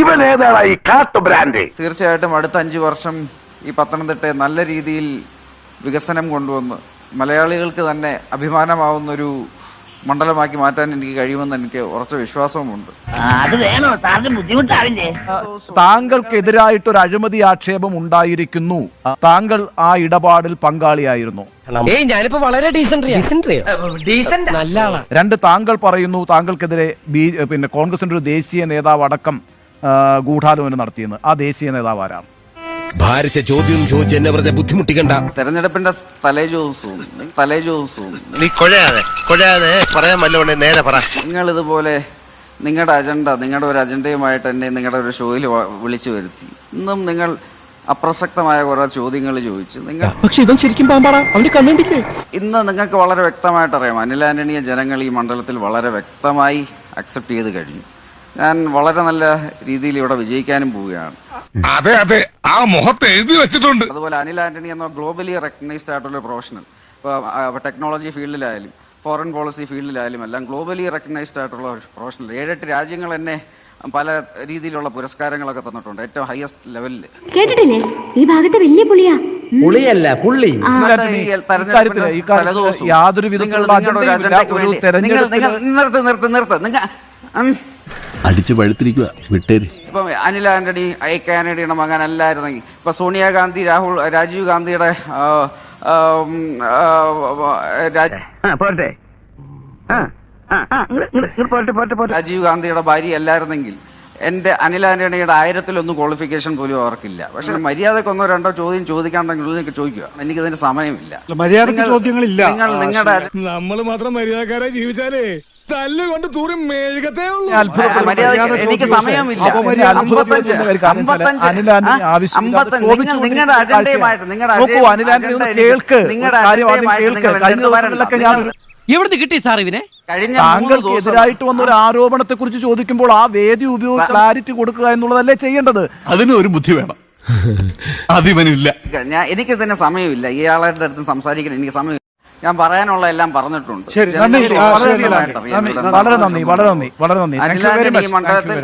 ഇവൻ ഏതാണ് ഈ കാട്ടു ബ്രാൻഡ്? തീർച്ചയായിട്ടും അടുത്ത 5 വർഷം ഈ പത്തനംതിട്ടയെ നല്ല രീതിയിൽ വികസനം കൊണ്ടുവന്ന് മലയാളികൾക്ക് തന്നെ അഭിമാനമാവുന്നൊരു മണ്ഡലമാക്കി മാറ്റാൻ എനിക്ക് കഴിയുമെന്ന് എനിക്ക് ഉറച്ച വിശ്വാസവുമുണ്ട്. അത് വേണോ സാറിന് ബുദ്ധിമുട്ടാവില്ലേ? താങ്കൾക്കെതിരായിട്ടൊരു അഴിമതി ആക്ഷേപം ഉണ്ടായിരിക്കുന്നു. താങ്കൾ ആ ഇടപാടിൽ പങ്കാളിയായിരുന്നു. ഞാനിപ്പോ വളരെ ഡീസന്റ് നല്ല ആളാണ്. 2, താങ്കൾ പറയുന്നു താങ്കൾക്കെതിരെ കോൺഗ്രസിന്റെ ഒരു ദേശീയ നേതാവ് അടക്കം ഗൂഢാലോചന നടത്തിയെന്ന്. ആ ദേശീയ നേതാവ് ആരാണ്? ഭാരിച്ച ചോദ്യം ചോദിച്ച് എന്നെ വെറുതെ ബുദ്ധിമുട്ടിക്കണ്ട. തെരഞ്ഞെടുപ്പിന്റെ തലേ ദിവസവും നീ കൊഴയാതെ പറയാൻ വല്ലോണ്ടേ നേരെ പറ. നിങ്ങൾ ഇതുപോലെ നിങ്ങളുടെ ഒരു അജണ്ടയുമായിട്ട് എന്നെ നിങ്ങളുടെ ഒരു ഷോയിൽ വിളിച്ചു വരുത്തി. ഇന്നും നിങ്ങൾ അപ്രസക്തമായ കുറെ ചോദ്യങ്ങൾ ചോദിച്ചു. പക്ഷെ ഇവൻ ശരിക്കും പാമ്പാടാ, അവന് കണ്ടിട്ടില്ലേ? ഇന്ന് നിങ്ങൾക്ക് വളരെ വ്യക്തമായിട്ട് അറിയാം, അനിൽ ആന്റണിയെ ജനങ്ങൾ ഈ മണ്ഡലത്തിൽ വളരെ വ്യക്തമായി അക്സെപ്റ്റ് ചെയ്ത് കഴിഞ്ഞു. ഞാൻ വളരെ നല്ല രീതിയിൽ ഇവിടെ വിജയിക്കാനും പോവുകയാണ്. അതെ അതെ, ആ മുഖത്ത് എഴുതി വെച്ചിട്ടുണ്ട്. അതുപോലെ അനിൽ ആന്റണി എന്ന ഗ്ലോബലി റെക്കഗ്നൈസ്ഡ് ആയിട്ടുള്ള പ്രൊഫഷണൽ, ഇപ്പോൾ ടെക്നോളജി ഫീൽഡിലായാലും ഫോറിൻ പോളിസി ഫീൽഡിലായാലും എല്ലാം ഗ്ലോബലി റെക്കഗ്നൈസ്ഡ് ആയിട്ടുള്ള ഒരു പ്രൊഫഷണൽ. 7-8 രാജ്യങ്ങൾ എന്നെ പല രീതിയിലുള്ള പുരസ്കാരങ്ങളൊക്കെ തന്നിട്ടുണ്ട്, ഏറ്റവും ഹയസ്റ്റ് ലെവലിൽ. കേട്ടിട്ടില്ലേ, ഈ ഭാഗത്ത് വലിയ പുളിയാ. പുള്ളിയല്ല പുള്ളി. യാതൊരു വിധത്തിലുള്ള അടിച്ചു പഴുത്തിരിക്കുക വിട്ടേര്. ഇപ്പം അനിൽ ആന്റണി കാനഡയുടെ മകനല്ലായിരുന്നെങ്കിൽ ഇപ്പൊ സോണിയാഗാന്ധി രാജീവ് ഗാന്ധിയുടെ രാജീവ് ഗാന്ധിയുടെ ഭാര്യ അല്ലായിരുന്നെങ്കിൽ എൻ്റെ അനിൽ ആന്റണിയുടെ 1000-1 ക്വാളിഫിക്കേഷൻ പോലും അവർക്കില്ല. പക്ഷെ മര്യാദക്ക് 1-2 ചോദ്യം ചോദിക്കാണ്ടെങ്കിൽ നിങ്ങൾക്ക് ചോദിക്കുക, എനിക്കതിന് സമയമില്ല. മര്യാദക്ക് ചോദ്യങ്ങളില്ല. നിങ്ങൾ നിങ്ങളുടെ നമ്മൾ മാത്രം മര്യാദക്കാരെ ജീവിച്ചാലേ തല്ലുകൊണ്ട് തൂറി മേഴുകത്തേ ഉള്ളൂ. എനിക്ക് സമയമില്ല. 55 നിങ്ങളുടെ അജണ്ടയുമായിട്ട് എവിടുന്ന് കിട്ടി സാർ ഇവനെ? താങ്കൾക്ക് എതിരായിട്ട് വന്ന ഒരു ആരോപണത്തെ കുറിച്ച് ചോദിക്കുമ്പോൾ ആ വേദി ഉപയോഗിച്ച് ക്ലാരിറ്റി കൊടുക്കുക എന്നുള്ളതല്ലേ ചെയ്യേണ്ടത്? അതിന് ഒരു ബുദ്ധി വേണം, അതിവനില്ല. എനിക്ക് തന്നെ സമയമില്ല, ഇയാളുടെ അടുത്ത് സംസാരിക്കാൻ എനിക്ക് സമയം. ഞാൻ പറയാനുള്ള എല്ലാം പറഞ്ഞിട്ടുണ്ട്. വളരെ നന്ദി. അനിൽ ആന്റണി ഈ മണ്ഡലത്തിൽ